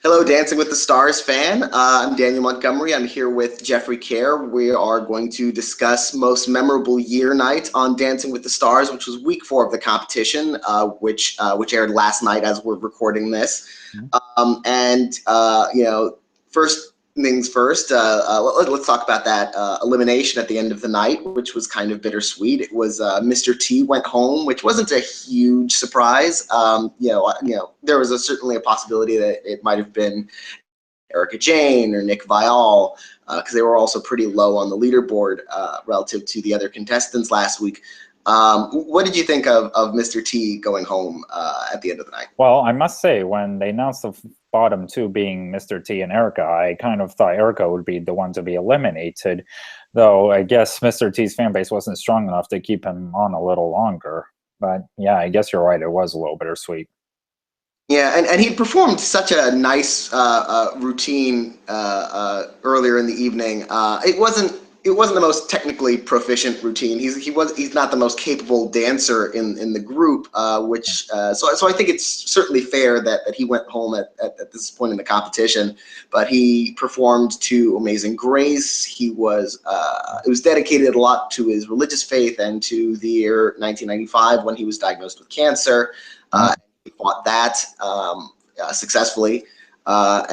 Hello, Dancing with the Stars fan. I'm Daniel Montgomery. I'm here with Jeffrey Kare. We are going to discuss most memorable year night on Dancing with the Stars, which was week 4 of the competition, which aired last night as we're recording this. First things first. Let's talk about that elimination at the end of the night, which was kind of bittersweet. It was Mr. T went home, which wasn't a huge surprise. There was certainly a possibility that it might have been Erica Jane or Nick Viall, because they were also pretty low on the leaderboard relative to the other contestants last week. What did you think of Mr. T going home at the end of the night? Well, I must say, when they announced the bottom two being Mr. T and Erica, I kind of thought Erica would be the one to be eliminated, though I guess Mr. T's fan base wasn't strong enough to keep him on a little longer. But yeah, I guess you're right. It was a little bittersweet. Yeah, and he performed such a nice routine earlier in the evening. It wasn't the most technically proficient routine. He's not the most capable dancer in the group, so I think it's certainly fair that he went home at this point in the competition. But he performed to Amazing Grace. It was dedicated a lot to his religious faith and to the year 1995 when he was diagnosed with cancer. He fought that successfully. So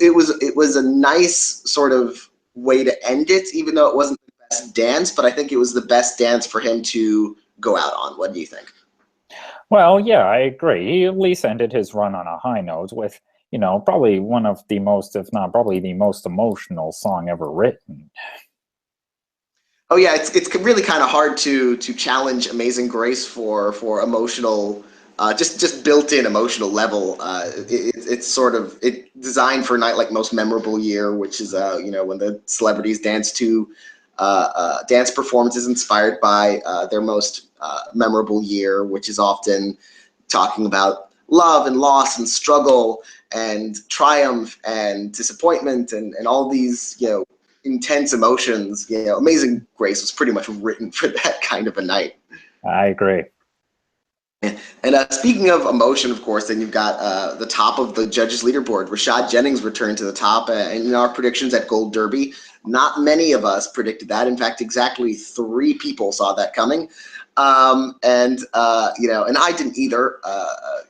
it was a nice sort of way to end it, even though it wasn't the best dance, but I think it was the best dance for him to go out on. What do you think? Well, yeah, I agree. He at least ended his run on a high note with, probably one of the most, if not probably the most emotional song ever written. Oh yeah, it's really kind of hard to challenge Amazing Grace for emotional, just built-in emotional level. It's designed for a night like Most Memorable Year, which is when the celebrities dance to dance performances inspired by their most memorable year, which is often talking about love and loss and struggle and triumph and disappointment and all these intense emotions. Amazing Grace was pretty much written for that kind of a night. I agree. And speaking of emotion, of course, then you've got the top of the judges' leaderboard. Rashad Jennings returned to the top, and in our predictions at Gold Derby, not many of us predicted that. In fact, exactly 3 people saw that coming. And I didn't either.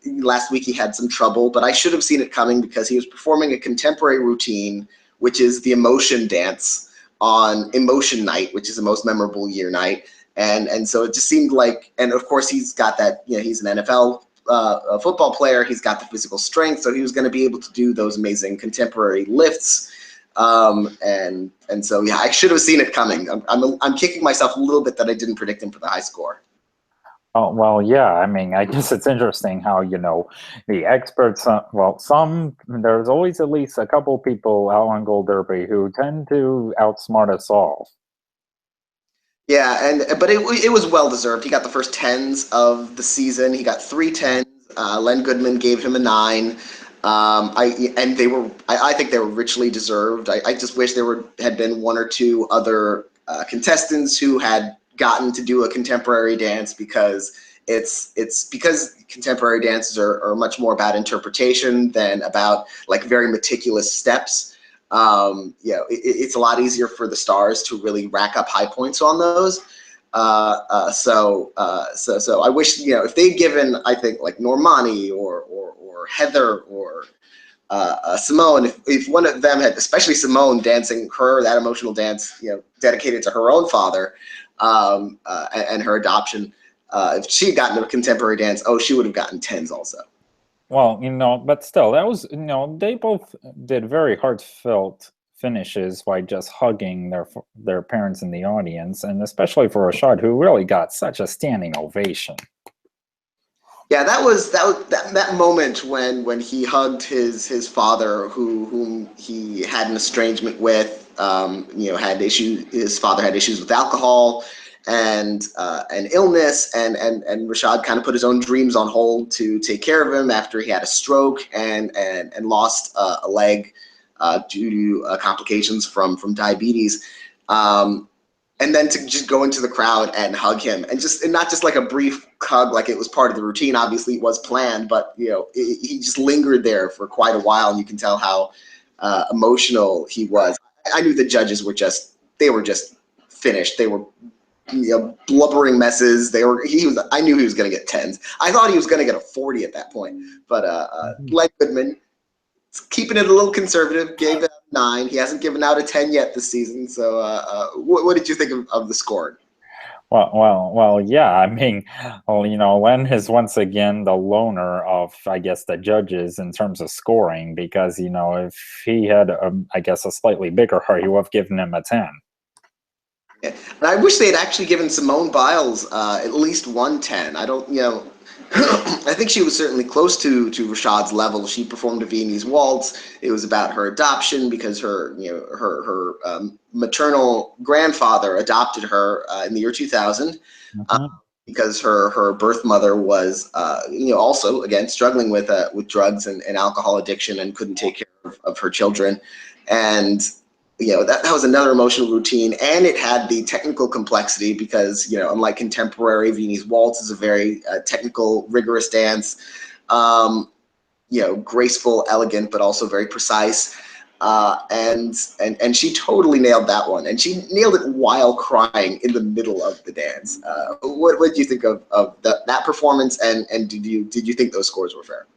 Last week he had some trouble, but I should have seen it coming because he was performing a contemporary routine, which is the emotion dance on Emotion Night, which is the Most Memorable Year night. And so it just seemed like, and of course he's got that, he's an NFL football player. He's got the physical strength, so he was going to be able to do those amazing contemporary lifts. And so yeah, I should have seen it coming. I'm kicking myself a little bit that I didn't predict him for the high score. Oh, well, yeah, I mean, I guess it's interesting how, the experts, there's always at least a couple people out on Gold Derby who tend to outsmart us all. Yeah, but it was well deserved. He got the first 10s of the season. He got 3 10s. Len Goodman gave him a 9. I think they were richly deserved. I just wish had been 1 or 2 other contestants who had gotten to do a contemporary dance, because because contemporary dances are much more about interpretation than about like very meticulous steps. It's a lot easier for the stars to really rack up high points on those. So I wish, if they'd given, I think, like Normani or Heather or Simone, if one of them had, especially Simone, dancing that emotional dance, dedicated to her own father and her adoption, if she had gotten a contemporary dance, she would have gotten 10s also. Well, but still, that was, they both did very heartfelt finishes by just hugging their parents in the audience, and especially for Rashad, who really got such a standing ovation. Yeah, that moment when he hugged his father, whom he had an estrangement with. Had issues. His father had issues with alcohol and illness, and Rashad kind of put his own dreams on hold to take care of him after he had a stroke and lost a leg due to complications from diabetes. And then to just go into the crowd and hug him, and not just like a brief hug like it was part of the routine. Obviously, it was planned, but he just lingered there for quite a while, and you can tell how emotional he was. I knew the judges were just finished. They were blubbering messes. I knew he was going to get 10s. I thought he was going to get a 40 at that point. But Len Goodman, keeping it a little conservative, gave it a 9. He hasn't given out a 10 yet this season. So what did you think of the score? Well, yeah. I mean, Len is once again the loner of, I guess, the judges in terms of scoring, because, if he had, I guess, a slightly bigger heart, he would have given him a 10. Yeah. And I wish they had actually given Simone Biles at least 110. I don't, I think she was certainly close to Rashad's level. She performed a Viennese waltz. It was about her adoption because her maternal grandfather adopted her in the year 2000. Because her birth mother was, also again struggling with drugs and alcohol addiction and couldn't take care of her children, and that was another emotional routine, and it had the technical complexity because unlike contemporary, Viennese waltz is a very technical, rigorous dance, graceful, elegant, but also very precise. And she totally nailed that one, and she nailed it while crying in the middle of the dance. What did you think of that performance, and did you think those scores were fair?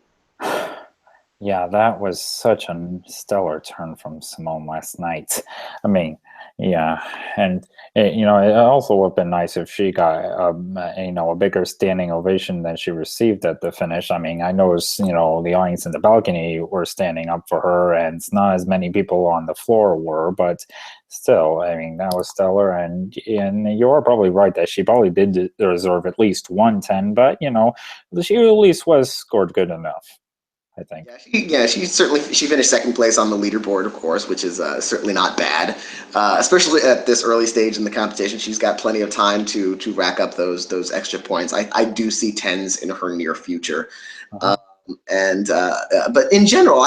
Yeah, that was such a stellar turn from Simone last night. I mean, yeah, and it also would have been nice if she got a bigger standing ovation than she received at the finish. I mean, I noticed the audience in the balcony were standing up for her, and it's not as many people on the floor were, but still, I mean, that was stellar. And you are probably right that she probably did deserve at least 110, but she at least was scored good enough, I think. She finished second place on the leaderboard, of course, which is certainly not bad, especially at this early stage in the competition. She's got plenty of time to rack up those extra points. I do see 10s in her near future, but in general,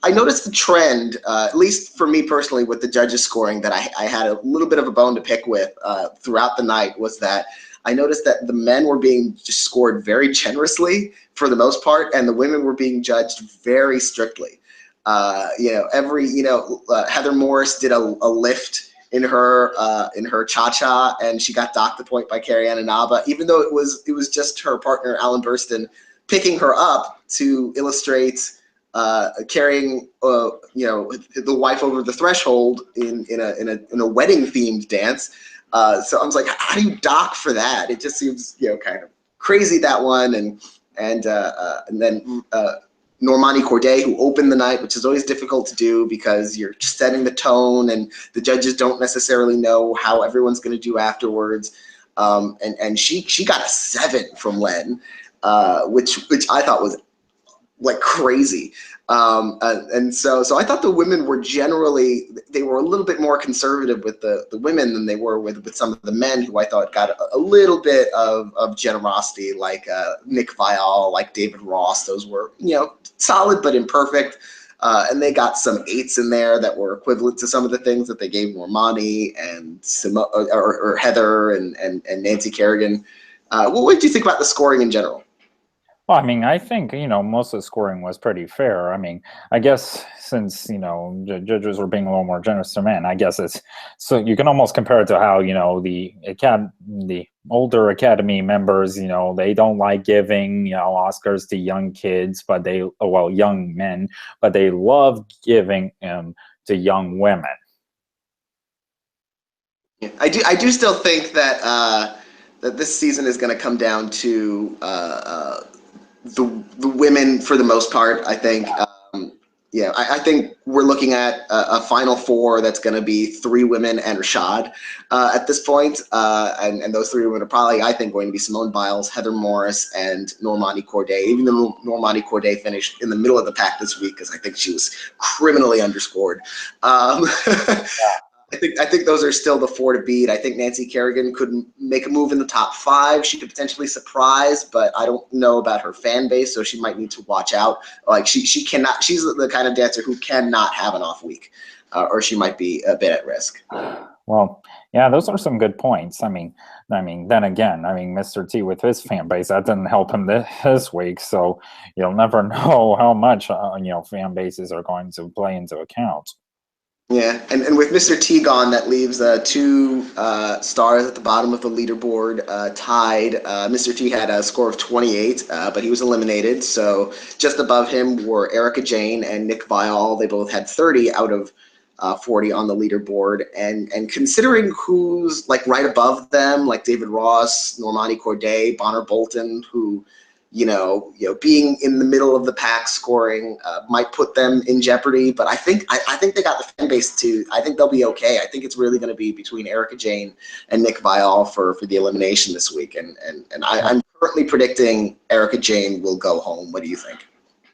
I noticed the trend, at least for me personally, with the judges scoring that I had a little bit of a bone to pick with throughout the night, was that I noticed that the men were being just scored very generously for the most part, and the women were being judged very strictly. Heather Morris did a lift in her cha-cha, and she got docked the point by Kare Naba, even though it was just her partner Alan Burston picking her up to illustrate carrying the wife over the threshold in a wedding themed dance. So I was like, how do you dock for that? It just seems kind of crazy, that one. And then Normani Corday, who opened the night, which is always difficult to do because you're just setting the tone and the judges don't necessarily know how everyone's going to do afterwards. And she got a 7 from Len, which I thought was like crazy. And so I thought the women were generally, they were a little bit more conservative with the women than they were with some of the men, who I thought got a little bit of generosity, like Nick Viall, like David Ross. Those were, solid but imperfect. And they got some 8s in there that were equivalent to some of the things that they gave Normani and or Heather and Nancy Kerrigan. What did you think about the scoring in general? Well, I mean, I think, most of the scoring was pretty fair. I mean, I guess since, the judges were being a little more generous to men, I guess so you can almost compare it to how, the older Academy members, they don't like giving, Oscars to young kids, but young men, but they love giving to young women. Yeah, I do still think that that this season is going to come down to the women for the most part. I think, I think we're looking at a final 4 that's going to be 3 women and Rashad at this point. And those 3 women are probably, I think, going to be Simone Biles, Heather Morris, and Normani Corday. Even though Normani Corday finished in the middle of the pack this week, because I think she was criminally underscored. I think those are still the 4 to beat. I think Nancy Kerrigan could make a move in the top 5. She could potentially surprise, but I don't know about her fan base, so she might need to watch out. Like she cannot. She's the kind of dancer who cannot have an off week, or she might be a bit at risk. Well, Yeah, those are some good points. Then again, Mr. T with his fan base, that didn't help him this week. So you'll never know how much fan bases are going to play into account. Yeah, and with Mr. T gone, that leaves two stars at the bottom of the leaderboard tied. Mr. T had a score of 28, but he was eliminated. So just above him were Erica Jane and Nick Viall. They both had 30 out of 40 on the leaderboard. And considering who's like right above them, like David Ross, Normani Corday, Bonner Bolton, who being in the middle of the pack scoring might put them in jeopardy. But I think they got the fan base too. I think they'll be okay. I think it's really going to be between Erica Jane and Nick Viall for the elimination this week. And I'm currently predicting Erica Jane will go home. What do you think?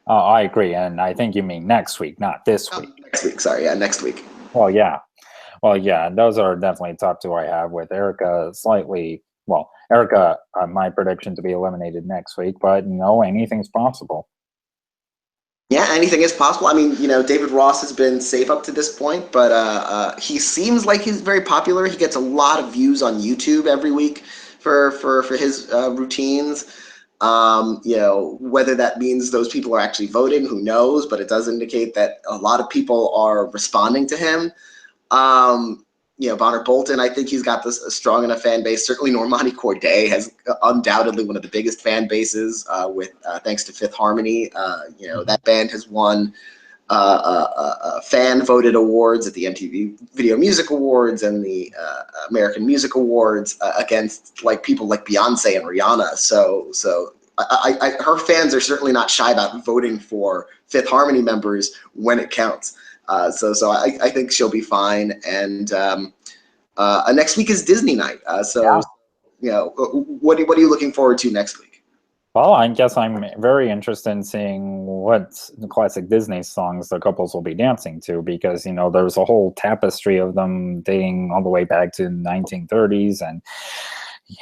I agree, and I think you mean next week, not this week. Next week, sorry, yeah, next week. Well, yeah, those are definitely top two I have, with Erica slightly. Well, Erica, my prediction to be eliminated next week, but anything's possible. Yeah, anything is possible. I mean, David Ross has been safe up to this point, but he seems like he's very popular. He gets a lot of views on YouTube every week for his routines. Whether that means those people are actually voting, who knows? But it does indicate that a lot of people are responding to him. Bonner Bolton, I think he's got a strong enough fan base. Certainly, Normani Corday has undoubtedly one of the biggest fan bases. With thanks to Fifth Harmony, that band has won fan voted awards at the MTV Video Music Awards and the American Music Awards against like people like Beyonce and Rihanna. So her fans are certainly not shy about voting for Fifth Harmony members when it counts. So I think she'll be fine. And next week is Disney night. What are you looking forward to next week? Well, I guess I'm very interested in seeing what the classic Disney songs the couples will be dancing to, because there's a whole tapestry of them dating all the way back to the 1930s,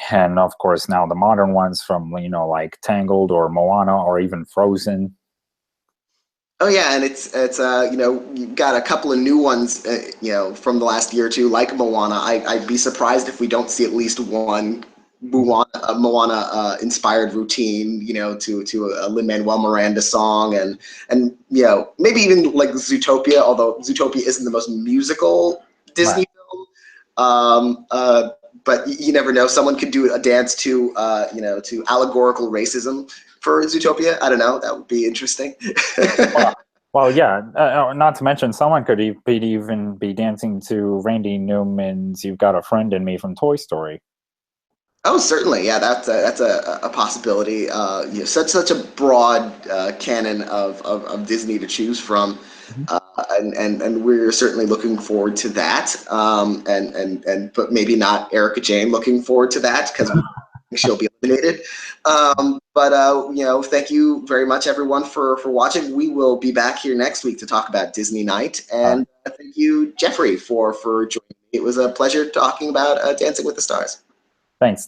and of course now the modern ones from like Tangled or Moana or even Frozen. Oh yeah, and it's you've got a couple of new ones from the last year or two, like Moana. I'd be surprised if we don't see at least one Moana inspired routine, to a Lin-Manuel Miranda song, and maybe even like Zootopia, although Zootopia isn't the most musical Disney film. But you never know. Someone could do a dance to to allegorical racism for Zootopia. I don't know. That would be interesting. Well, yeah. Not to mention, someone could even be dancing to Randy Newman's "You've Got a Friend in Me" from Toy Story. Oh, certainly, yeah. That's a possibility. Such a broad canon of Disney to choose from, and we're certainly looking forward to that. But maybe not Erica Jane looking forward to that, because she'll be eliminated. But thank you very much, everyone, for watching. We will be back here next week to talk about Disney Night, and thank you, Jeffrey, for joining me. It was a pleasure talking about Dancing with the Stars. Thanks.